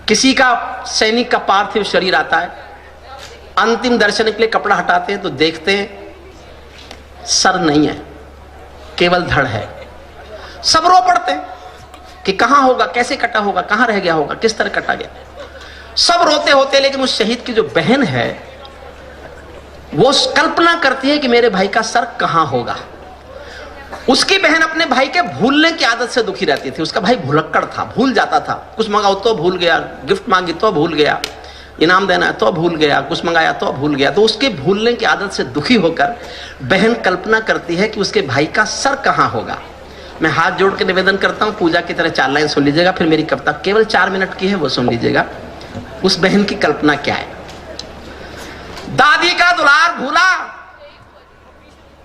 किसी का सैनिक का पार्थिव शरीर आता है, अंतिम दर्शन के लिए कपड़ा हटाते हैं तो देखते हैं सर नहीं है, केवल धड़ है। सब रो पड़ते हैं कि कहां होगा, कैसे कटा होगा, कहां रह गया होगा, किस तरह कटा गया। सब रोते होते, लेकिन उस शहीद की जो बहन है वो कल्पना करती है कि मेरे भाई का सर कहां होगा। उसकी बहन अपने भाई के भूलने की आदत से दुखी रहती थी। उसका भाई भुलक्कड़ था, भूल जाता था। कुछ मंगाओ तो भूल गया, गिफ्ट मांगी तो भूल गया, इनाम देना है तो भूल गया, कुछ मंगाया तो भूल गया। तो उसके भूलने की आदत से दुखी होकर बहन कल्पना करती है कि उसके भाई का सर कहां होगा। मैं हाथ जोड़ के निवेदन करता हूं, पूजा की तरह 4 लाइन सुन लीजिएगा, फिर मेरी कविता केवल 4 मिनट की है, वो सुन लीजिएगा। उस बहन की कल्पना क्या है। दादी का दुलार भूला,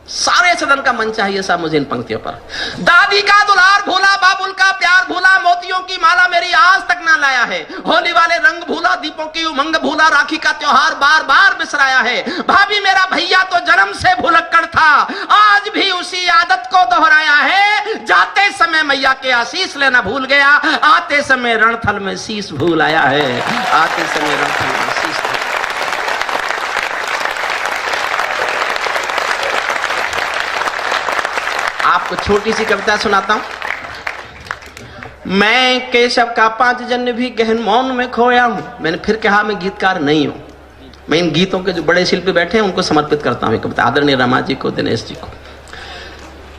सारे सदन का मन चाहिए साहब मुझे इन पंक्तियों पर। दादी का दुलार भूला, बाबुल का प्यार भूला, मोतियों की माला मेरी आज तक ना लाया है। होली वाले रंग भूला, दीपों की उमंग भूला, राखी का त्योहार बार बार बिसराया है। भाभी मेरा भैया तो जन्म से भुलक्कड़ था, आज भी उसी आदत को दोहराया है। जाते समय मैया के आशीष लेना भूल गया, आते समय रणथल में शीश भूल आया है। आते समय रणथल में शीश। आपको छोटी सी कविता सुनाता हूं। मैं केशव का 5 जन्म भी गहन मौन में खोया हूं। मैंने फिर कहा मैं गीतकार नहीं हूं, मैं इन गीतों के जो बड़े शिल्पी बैठे हैं उनको समर्पित करता हूं कविता, आदरणीय रमा जी को, दिनेश जी को।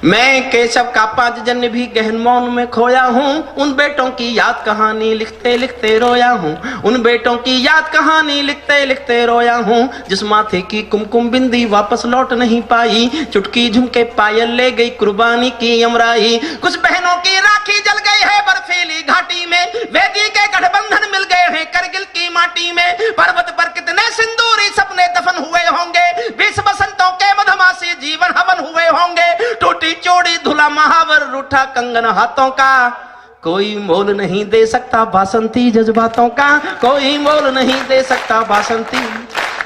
मैं केशव का 5 जन्म भी गहन मौन में खोया हूं, उन बेटों की याद कहानी लिखते लिखते रोया हूं। उन बेटों की याद कहानी लिखते लिखते रोया हूं, जिस माथे की कुमकुम बिंदी वापस लौट नहीं पाई। चुटकी झुमके पायल ले गई कुर्बानी की अमराई। कुछ बहनों की राखी जल गई है बर्फीली घाटी में, वेदी के गठबंधन मिल गए हैं करगिल की माटी में। पर्वत पर कितने सिंदूरी सपने दफन हुए होंगे, 20 बसंतों के मधुमासी जीवन हवन हुए होंगे। टूटी चोड़ी धुला महावर रूठा कंगन हाथों का, कोई मोल नहीं दे सकता बासंती जज्बातों का, कोई मोल नहीं दे सकता बासंती।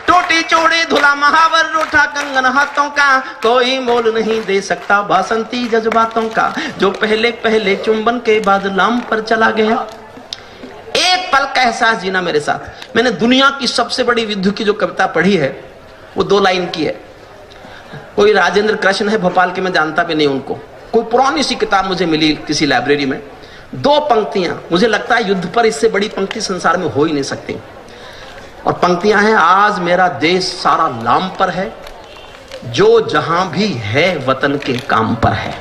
टूटी चोड़ी धुला महावर रूठा कंगन हाथों का, कोई मोल नहीं दे सकता बासंती जज्बातों का। जो पहले पहले चुंबन के बाद लाम पर चला गया, एक पल का एहसास जीना मेरे साथ। मैंने दुनिया की सबसे बड़ी विद्यु की जो कविता पढ़ी है वो 2 लाइन की है। कोई राजेंद्र कृष्ण है भोपाल के, मैं जानता भी नहीं उनको। कोई पुरानी सी किताब मुझे मिली किसी लाइब्रेरी में, 2 पंक्तियां, मुझे लगता है युद्ध पर इससे बड़ी पंक्ति संसार में हो ही नहीं सकती। और पंक्तियां हैं, आज मेरा देश सारा लाम पर है, जो जहां भी है वतन के काम पर है।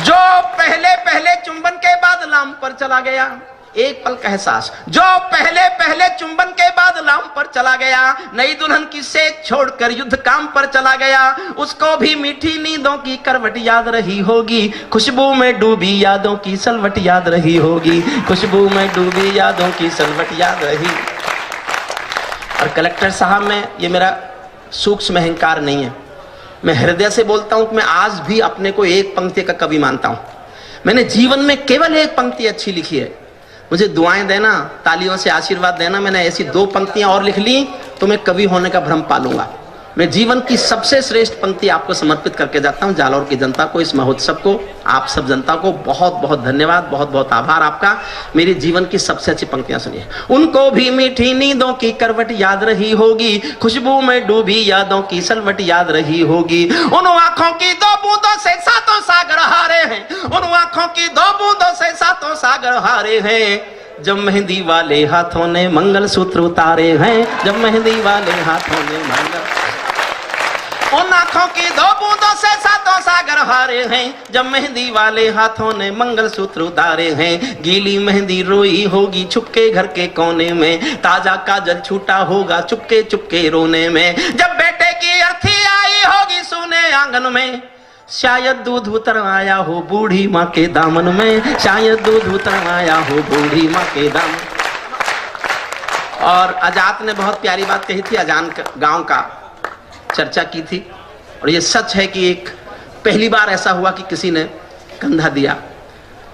जो पहले पहले चुंबन के बाद लाम पर चला गया, एक पल का एहसास। जो पहले पहले चुंबन के बाद लाम पर चला गया, नई दुल्हन की सेज छोड़कर युद्ध काम पर चला गया। उसको भी मीठी नींदों की करवट याद रही होगी, खुशबू में डूबी यादों की सलवट याद रही होगी, खुशबू में डूबी यादों की सलवट याद रही। और कलेक्टर साहब, में ये मेरा सूक्ष्म अहंकार नहीं है, मैं हृदय से बोलता हूं कि मैं आज भी अपने को एक पंक्ति का कवि मानता हूं। मैंने जीवन में केवल एक पंक्ति अच्छी लिखी है। मुझे दुआएं देना, तालियों से आशीर्वाद देना। मैंने ऐसी 2 पंक्तियां और लिख ली तो मैं कवि होने का भ्रम पालूंगा। मैं जीवन की सबसे श्रेष्ठ पंक्ति आपको समर्पित करके जाता हूं, जालौर की जनता को, इस महोत्सव को, आप सब जनता को बहुत बहुत धन्यवाद, बहुत बहुत आभार आपका। मेरे जीवन की सबसे अच्छी पंक्तियां सुनिए। उनको भी मीठी नींदों की करवट याद रही होगी, खुशबू में डूबी यादों की सलवट याद रही होगी। उन आंखों की 2 बूंदों से 7 सागर हारे हैं, उन आंखों की 2 बूंदों से 7 सागर हारे हैं। जब मेहंदी वाले हाथों ने मंगल सूत्र उतारे हैं, जब मेहंदी वाले हाथों ने मंगल, उन आंखों की 2 बूंदों से 7 सागर हारे हैं। जब मेहंदी वाले हाथों ने मंगल सूत्र उतारे हैं, गीली मेहंदी रोई होगी छुपके घर के कोने में, ताजा काजल छूटा होगा चुपके चुपके रोने में। जब बेटे की अर्थी आई होगी सूने आंगन में, शायद दूध उतर आया हो बूढ़ी माँ के दामन में, शायद दूध उतर आया हो बूढ़ी माँ के दामन। और आजाद ने बहुत प्यारी बात कही थी, अजान गांव का चर्चा की थी। और ये सच है कि एक पहली बार ऐसा हुआ कि किसी ने कंधा दिया।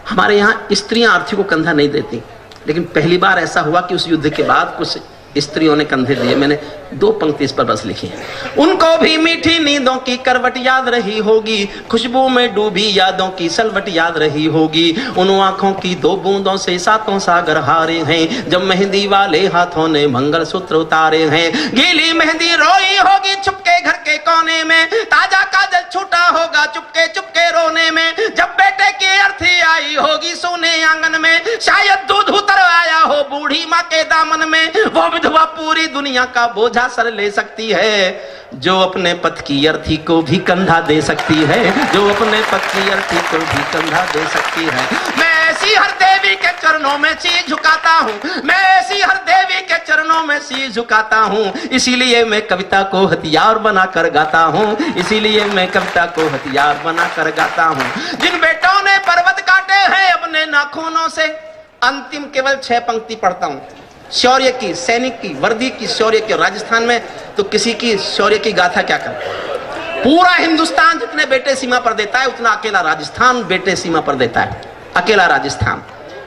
हमारे यहाँ स्त्रियां अर्थी को कंधा नहीं देती, लेकिन पहली बार ऐसा हुआ कि उस युद्ध के बाद कुछ स्त्रियों ने कंधे दिए। मैंने 2 पंक्ति इस पर बस लिखी है। उनको भी मीठी नींदों की करवट याद रही होगी, खुशबू में डूबी यादों की सलवट याद रही होगी। उन आंखों की 2 बूंदों से 7 सागर हारे हैं, जब मेहंदी वाले हाथों ने मंगलसूत्र उतारे हैं। गीली मेहंदी रोई होगी छुपके घर के कोने में, ताजा काजल छूटा होगा चुपके चुपके रोने में। जब बेटे की अर्थी आई होगी सोने आंगन में, शायद दूध उतर आया हो बूढ़ी माँ के दामन में। वो विधवा पूरी दुनिया का बोझा सर ले सकती है, जो अपने पति की अर्थी को भी कंधा दे सकती है, जो अपने पति की अर्थी को भी कंधा दे सकती है। मैं ऐसी हर देवी के चरणों में शीश झुकाता हूँ, मैं ऐसी हर देवी के चरणों में शीश झुकाता हूँ। इसीलिए मैं कविता को हथियार बनाकर गाता हूँ, इसीलिए मैं कविता को हथियार बनाकर गाता हूँ। जिन बेटों ने पर्वत काटे हैं अपने नाखूनों से, अंतिम केवल 6 पंक्ति पढ़ता हूँ। शौर्य की, सैनिक की, वर्दी की, शौर्य की। राजस्थान में तो किसी की शौर्य की गाथा क्या कर, पूरा हिंदुस्तान जितने बेटे सीमा पर देता है उतना अकेला राजस्थान बेटे सीमा पर देता है, अकेला राजस्थान।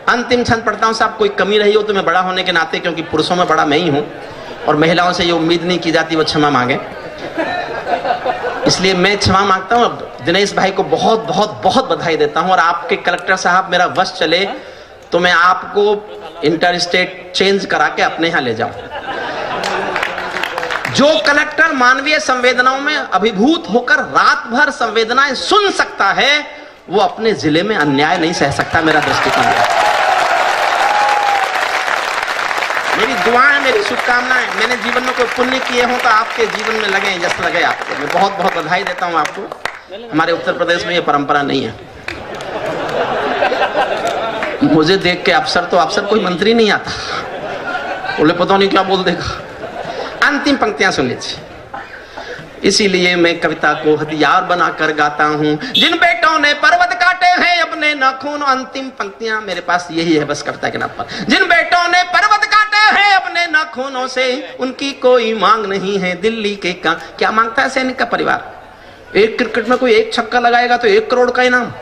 अंतिम छंद पढ़ता हूं साहब, कोई कमी रही हो तो मैं बड़ा होने के नाते, क्योंकि पुरुषों में बड़ा मैं ही हूं और महिलाओं से ये उम्मीद नहीं की जाती वो क्षमा मांगे, इसलिए मैं क्षमा मांगता हूं। दिनेश भाई को बहुत बहुत बहुत बधाई देता हूं। और आपके कलेक्टर साहब मेरा वश चले तो मैं आपको इंटर स्टेट चेंज करा के अपने यहां ले जाऊं। जो कलेक्टर मानवीय संवेदनाओं में अभिभूत होकर रात भर संवेदनाएं सुन सकता है, वो अपने जिले में अन्याय नहीं सह सकता। मेरा दृष्टिकोण है, मेरी दुआएं, मेरी शुभकामनाएं। मैंने जीवन में कोई पुण्य किए हों तो आपके जीवन में लगे, जस लगे आपको। मैं बहुत बहुत बधाई देता हूं आपको। हमारे उत्तर प्रदेश में ये परंपरा नहीं है। मुझे देख के अफसर तो अफसर कोई मंत्री नहीं आता, बोले पता नहीं क्या बोल देगा। अंतिम पंक्तियां सुन लीजिए। इसीलिए मैं कविता को हथियार बनाकर गाता हूं, जिन बेटों ने पर्वत काटे हैं अपने नाखून। अंतिम पंक्तियां मेरे पास यही है बस कविता के नाम पर। जिन बेटों ने पर्वत काटे हैं अपने नाखूनों से, उनकी कोई मांग नहीं है दिल्ली के का। क्या मांगता है सैनिक का परिवार? एक क्रिकेट में कोई एक छक्का लगाएगा तो 1 करोड़ का इनाम,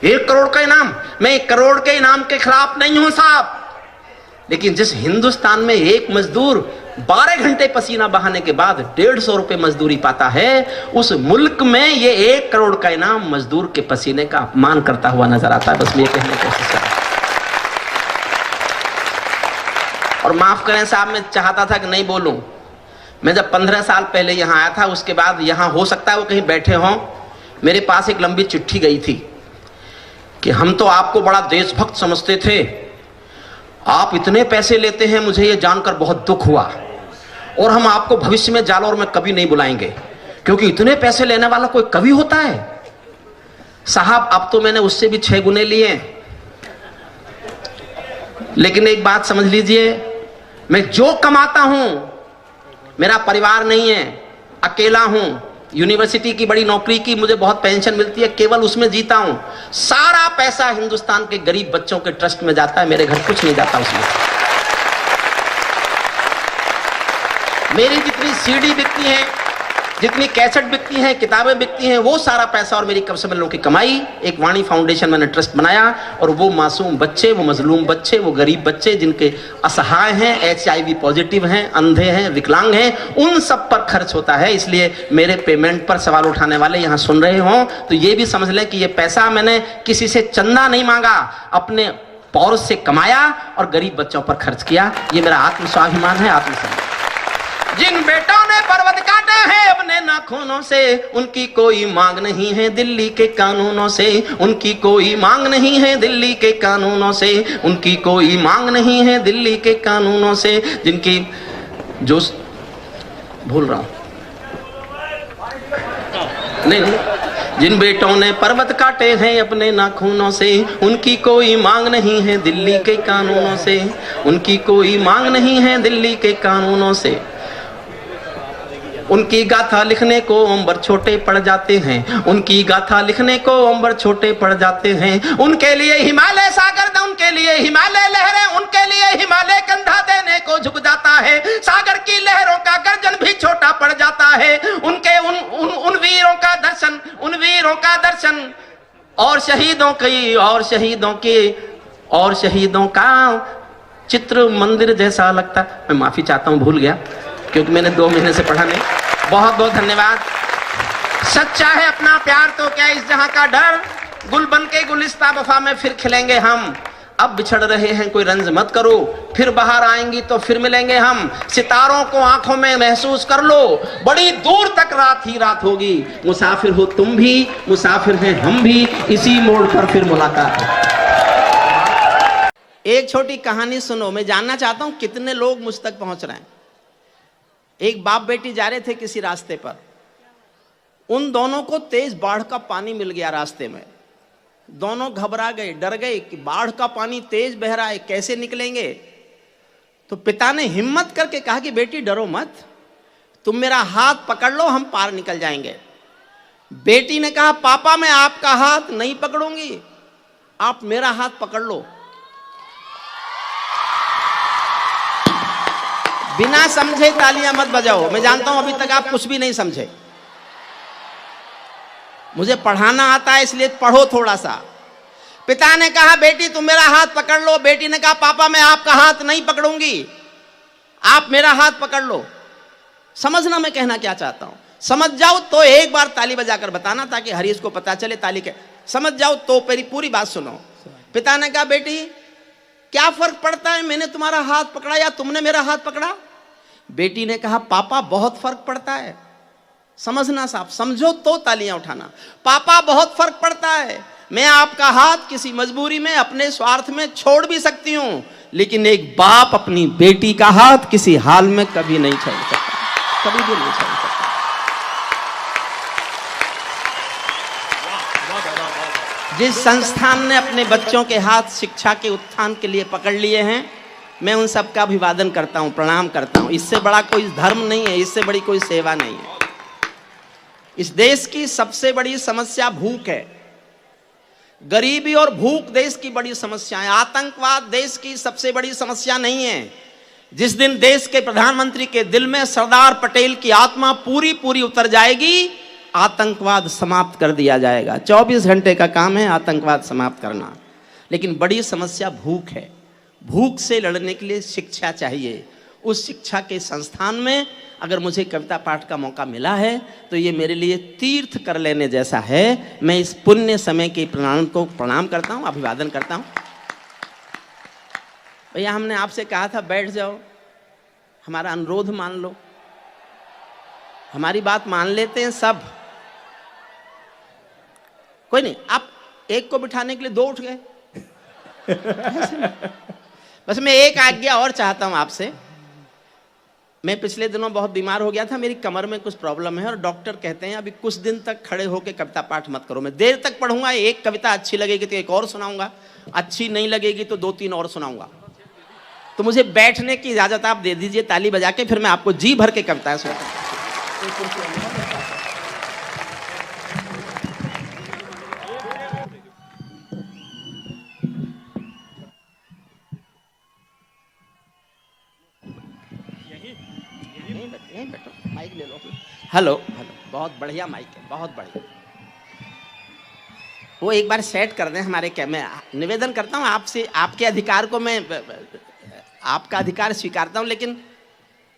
1 करोड़ का इनाम। मैं 1 करोड़ के इनाम के खिलाफ नहीं हूं साहब, लेकिन जिस हिंदुस्तान में एक मजदूर 12 घंटे पसीना बहाने के बाद 150 रुपए मजदूरी पाता है, उस मुल्क में ये 1 करोड़ का इनाम मजदूर के पसीने का अपमान करता हुआ नजर आता है। बस मैं ये कहने की कोशिश कर रहा हूं। और माफ करें साहब, मैं चाहता था कि नहीं बोलूं। मैं जब 15 साल पहले यहां आया था, उसके बाद यहां हो सकता है वो कहीं बैठे हों, मेरे पास एक लंबी चिट्ठी गई थी कि हम तो आपको बड़ा देशभक्त समझते थे, आप इतने पैसे लेते हैं, मुझे ये जानकर बहुत दुख हुआ, और हम आपको भविष्य में जालौर में कभी नहीं बुलाएंगे, क्योंकि इतने पैसे लेने वाला कोई कवि होता है। साहब अब तो मैंने उससे भी 6 गुने लिए। लेकिन एक बात समझ लीजिए, मैं जो कमाता हूं, मेरा परिवार नहीं है, अकेला हूं, यूनिवर्सिटी की बड़ी नौकरी की, मुझे बहुत पेंशन मिलती है, केवल उसमें जीता हूं। सारा पैसा हिंदुस्तान के गरीब बच्चों के ट्रस्ट में जाता है, मेरे घर कुछ नहीं जाता उसमें। मेरी जितनी सीडी बिकती है, जितनी कैसेट बिकती हैं, किताबें बिकती हैं, वो सारा पैसा और मेरी कमसमलों की कमाई, एक वाणी फाउंडेशन मैंने ट्रस्ट बनाया, और वो मासूम बच्चे, वो मजलूम बच्चे, वो गरीब बच्चे जिनके असहाय हैं, HIV पॉजिटिव हैं, अंधे हैं, विकलांग हैं, उन सब पर खर्च होता है। इसलिए मेरे पेमेंट पर सवाल उठाने वाले यहाँ सुन रहे हों तो ये भी समझ लें कि ये पैसा मैंने किसी से चंदा नहीं मांगा, अपने पौरुष से कमाया और गरीब बच्चों पर खर्च किया। ये मेरा आत्मस्वाभिमान है, आत्मसम्मान। जिन बेटों ने पर्वत काटे हैं अपने नाखूनों से, उनकी कोई मांग नहीं है दिल्ली के कानूनों से, उनकी कोई मांग नहीं है दिल्ली के कानूनों से, उनकी कोई मांग नहीं है दिल्ली के कानूनों से। जिनकी जो भूल रहा हूं, नहीं, जिन बेटों ने पर्वत काटे हैं अपने नाखूनों से, उनकी कोई मांग नहीं है दिल्ली के कानूनों से, उनकी कोई मांग नहीं है दिल्ली के कानूनों से। उनकी गाथा लिखने को अंबर छोटे पड़ जाते हैं, उनकी गाथा लिखने को अंबर छोटे पड़ जाते हैं। उनके लिए हिमालय सागर, उनके लिए हिमालय लहरें, उनके लिए हिमालय कंधा देने को झुक जाता है। सागर की लहरों का गर्जन भी छोटा पड़ जाता है। उनके उन वीरों का दर्शन, उन वीरों का दर्शन, और शहीदों की, और शहीदों की, और शहीदों का चित्र मंदिर जैसा लगता है। मैं माफी चाहता हूं, भूल गया क्योंकि मैंने 2 महीने से पढ़ा नहीं। बहुत बहुत धन्यवाद। सच्चा है अपना प्यार तो क्या इस जहां का डर, गुल बन के गुलिस्ता वफा में फिर खिलेंगे हम। अब बिछड़ रहे हैं कोई रंज मत करो, फिर बाहर आएंगी तो फिर मिलेंगे हम। सितारों को आंखों में महसूस कर लो, बड़ी दूर तक रात ही रात होगी। मुसाफिर हो तुम भी, मुसाफिर हैं हम भी, इसी मोड़ पर फिर मुलाकात है। एक छोटी कहानी सुनो, मैं जानना चाहता हूं कितने लोग मुझ तक पहुंच रहे हैं। एक बाप बेटी जा रहे थे किसी रास्ते पर, उन दोनों को तेज बाढ़ का पानी मिल गया रास्ते में। दोनों घबरा गए, डर गए कि बाढ़ का पानी तेज बह रहा है, कैसे निकलेंगे। तो पिता ने हिम्मत करके कहा कि बेटी डरो मत, तुम मेरा हाथ पकड़ लो, हम पार निकल जाएंगे। बेटी ने कहा पापा मैं आपका हाथ नहीं पकड़ूंगी, आप मेरा हाथ पकड़ लो। बिना समझे तालियां मत बजाओ, मैं जानता हूं अभी तक आप कुछ भी नहीं समझे। मुझे पढ़ाना आता है इसलिए पढ़ो थोड़ा सा। पिता ने कहा बेटी तुम मेरा हाथ पकड़ लो। बेटी ने कहा पापा मैं आपका हाथ नहीं पकड़ूंगी, आप मेरा हाथ पकड़ लो। समझना मैं कहना क्या चाहता हूं। समझ जाओ तो एक बार ताली बजाकर बताना ताकि हरीश को पता चले ताली के। समझ जाओ तो मेरी पूरी बात सुनो। पिता ने कहा बेटी क्या फर्क पड़ता है मैंने तुम्हारा हाथ पकड़ा या तुमने मेरा हाथ पकड़ा। बेटी ने कहा पापा बहुत फर्क पड़ता है। समझना साहब, समझो तो तालियां उठाना। पापा बहुत फर्क पड़ता है, मैं आपका हाथ किसी मजबूरी में अपने स्वार्थ में छोड़ भी सकती हूं, लेकिन एक बाप अपनी बेटी का हाथ किसी हाल में कभी नहीं छोड़ सकता, कभी भी नहीं छोड़ सकता। जिस संस्थान ने अपने बच्चों के हाथ शिक्षा के उत्थान के लिए पकड़ लिए हैं, मैं उन सबका अभिवादन करता हूं, प्रणाम करता हूं। इससे बड़ा कोई धर्म नहीं है, इससे बड़ी कोई सेवा नहीं है। इस देश की सबसे बड़ी समस्या भूख है। गरीबी और भूख देश की बड़ी समस्या है। आतंकवाद देश की सबसे बड़ी समस्या नहीं है। जिस दिन देश के प्रधानमंत्री के दिल में सरदार पटेल की आत्मा पूरी पूरी उतर जाएगी, आतंकवाद समाप्त कर दिया जाएगा। 24 घंटे का काम है आतंकवाद समाप्त करना। लेकिन बड़ी समस्या भूख है। भूख से लड़ने के लिए शिक्षा चाहिए। उस शिक्षा के संस्थान में अगर मुझे कविता पाठ का मौका मिला है तो ये मेरे लिए तीर्थ कर लेने जैसा है। मैं इस पुण्य समय के प्रणाम को प्रणाम करता हूं, अभिवादन करता हूं। भैया हमने आपसे कहा था बैठ जाओ, हमारा अनुरोध मान लो। हमारी बात मान लेते हैं सब, कोई नहीं। आप एक को बिठाने के लिए 2 उठ गए। बस मैं एक आज्ञा और चाहता हूं आपसे। मैं पिछले दिनों बहुत बीमार हो गया था, मेरी कमर में कुछ प्रॉब्लम है और डॉक्टर कहते हैं अभी कुछ दिन तक खड़े होकर कविता पाठ मत करो। मैं देर तक पढ़ूंगा, एक कविता अच्छी लगेगी तो एक और सुनाऊंगा, अच्छी नहीं लगेगी तो 2-3 और सुनाऊंगा। तो मुझे बैठने की इजाजत आप दे दीजिए ताली बजा के, फिर मैं आपको जी भर के कविताएं सुनाऊंगा। माइक ले लो। हेलो हेलो, बहुत बढ़िया माइक है, बहुत बढ़िया। वो एक बार सेट कर दें हमारे मैं निवेदन करता हूँ आपसे। आपके अधिकार को मैं आपका अधिकार स्वीकारता हूँ, लेकिन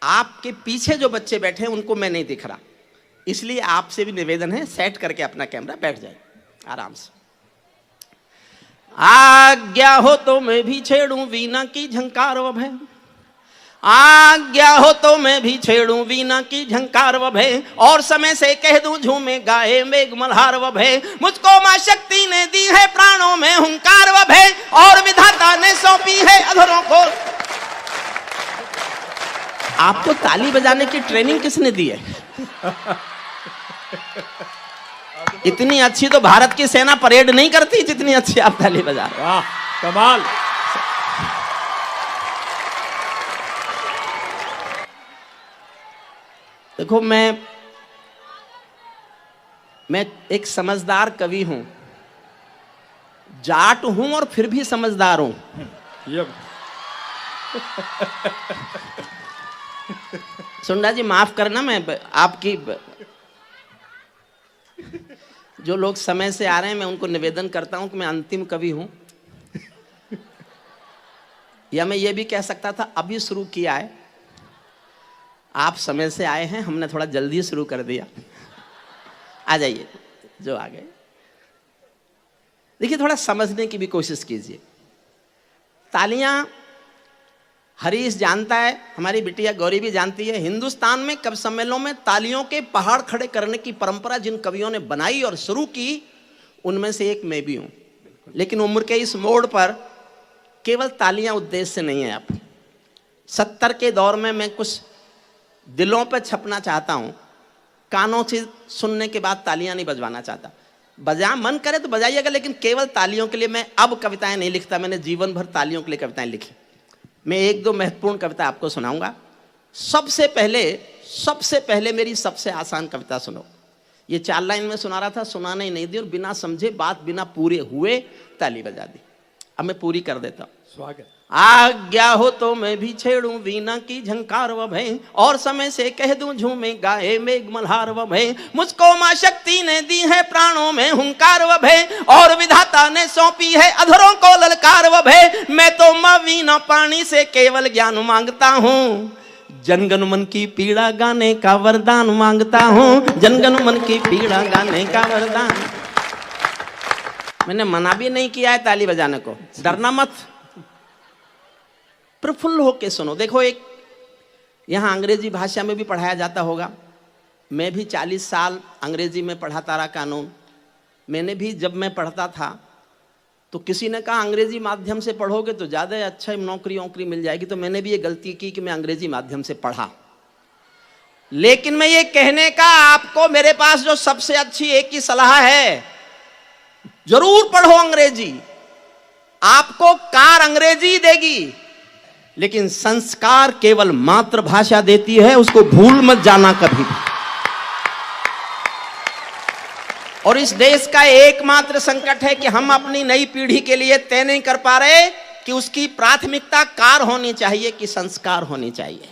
आपके पीछे जो बच्चे बैठे हैं उनको मैं नहीं दिख रहा, इसलिए आपसे भी निवेदन है सेट करके अपना कैमरा बैठ जाए आराम से। आज्ञा हो तो मैं भी छेड़ूं वीणा की झंकार व भय, आज्ञा हो तो मैं भी छेड़ूं वीणा की झंकार व भय, और समय से कह दूं झूमे गाए मेघ मल्हार व भय। मुझको मां शक्ति ने दी है प्राणों में हुंकार व भय, और विधाता ने सौंपी है अधरों को। आपको ताली बजाने की ट्रेनिंग किसने दी है? इतनी अच्छी तो भारत की सेना परेड नहीं करती जितनी अच्छी आप ताली बजा रहे। वाह कमाल। देखो मैं एक समझदार कवि हूं, जाट हूं और फिर भी समझदार हूं। सुंडा जी माफ करना, मैं आपकी जो लोग समय से आ रहे हैं मैं उनको निवेदन करता हूं कि मैं अंतिम कवि हूं। या मैं ये भी कह सकता था अभी शुरू किया है, आप समय से आए हैं, हमने थोड़ा जल्दी शुरू कर दिया। आ जाइए जो आ गए। देखिए थोड़ा समझने की भी कोशिश कीजिए। तालियां हरीश जानता है, हमारी बिटिया गौरी भी जानती है, हिंदुस्तान में कवि सम्मेलनों में तालियों के पहाड़ खड़े करने की परंपरा जिन कवियों ने बनाई और शुरू की, उनमें से एक मैं भी हूं। लेकिन उम्र के इस मोड़ पर केवल तालियां उद्देश्य नहीं है। अब 70 के दौर में मैं कुछ दिलों पर छपना चाहता हूं, कानों से सुनने के बाद तालियां नहीं बजवाना चाहता। बजा मन करे तो बजाइएगा, लेकिन केवल तालियों के लिए मैं अब कविताएं नहीं लिखता। मैंने जीवन भर तालियों के लिए कविताएं लिखी। मैं एक दो महत्वपूर्ण कविता आपको सुनाऊंगा। सबसे पहले मेरी सबसे आसान कविता सुनो। ये 4 लाइन में सुना रहा था, सुनाने ही नहीं दी और बिना समझे बात बिना पूरे हुए ताली बजा दी। अब मैं पूरी कर देता हूं। स्वागत। आज्ञा हो तो मैं भी छेड़ूं वीणा की झंकार व भय, और समय से कह दूं झूमे गाए मेघ मल्हार व भय। मुझको मां शक्ति ने दी है प्राणों में हुंकार व भय, और विधाता ने सौंपी है अधरों को ललकार व भय। मैं तो मां वीणा पानी से केवल ज्ञान मांगता हूँ, जनगण मन की पीड़ा गाने का वरदान मांगता हूँ, जनगण मन की पीड़ा गाने का वरदान। मैंने मना भी नहीं किया है ताली बजाने को, डरना मत, प्रफुल्ल होके सुनो। देखो, एक यहाँ अंग्रेजी भाषा में भी पढ़ाया जाता होगा। मैं भी 40 साल अंग्रेजी में पढ़ाता रहा कानून। मैंने भी जब मैं पढ़ता था तो किसी ने कहा अंग्रेजी माध्यम से पढ़ोगे तो ज़्यादा अच्छा नौकरी मिल जाएगी। तो मैंने भी ये गलती की कि मैं अंग्रेजी माध्यम से पढ़ा। लेकिन मैं ये कहने का आपको मेरे पास जो सबसे अच्छी एक ही सलाह है, जरूर पढ़ो अंग्रेजी। आपको कार अंग्रेजी देगी, लेकिन संस्कार केवल मातृभाषा देती है, उसको भूल मत जाना कभी। और इस देश का एकमात्र संकट है कि हम अपनी नई पीढ़ी के लिए तय नहीं कर पा रहे कि उसकी प्राथमिकता कार होनी चाहिए कि संस्कार होनी चाहिए।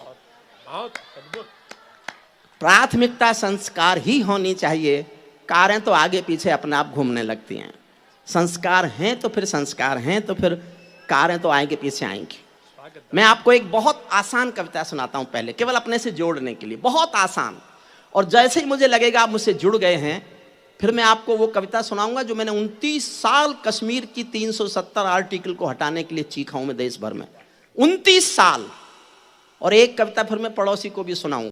प्राथमिकता संस्कार ही होनी चाहिए। कारें तो आगे पीछे अपने आप घूमने लगती हैं। संस्कार हैं तो फिर संस्कार हैं तो फिर कारें तो आगे पीछे आएंगी। मैं आपको एक बहुत आसान कविता सुनाता हूं पहले, केवल अपने से जोड़ने के लिए, बहुत आसान। और जैसे ही मुझे लगेगा आप मुझसे जुड़ गए हैं, फिर मैं आपको वो कविता सुनाऊंगा जो मैंने 29 साल कश्मीर की 370 आर्टिकल को हटाने के लिए चीखा हूं मैं देश भर में, 29 साल। और एक कविता फिर मैं पड़ोसी को भी सुनाऊंगा।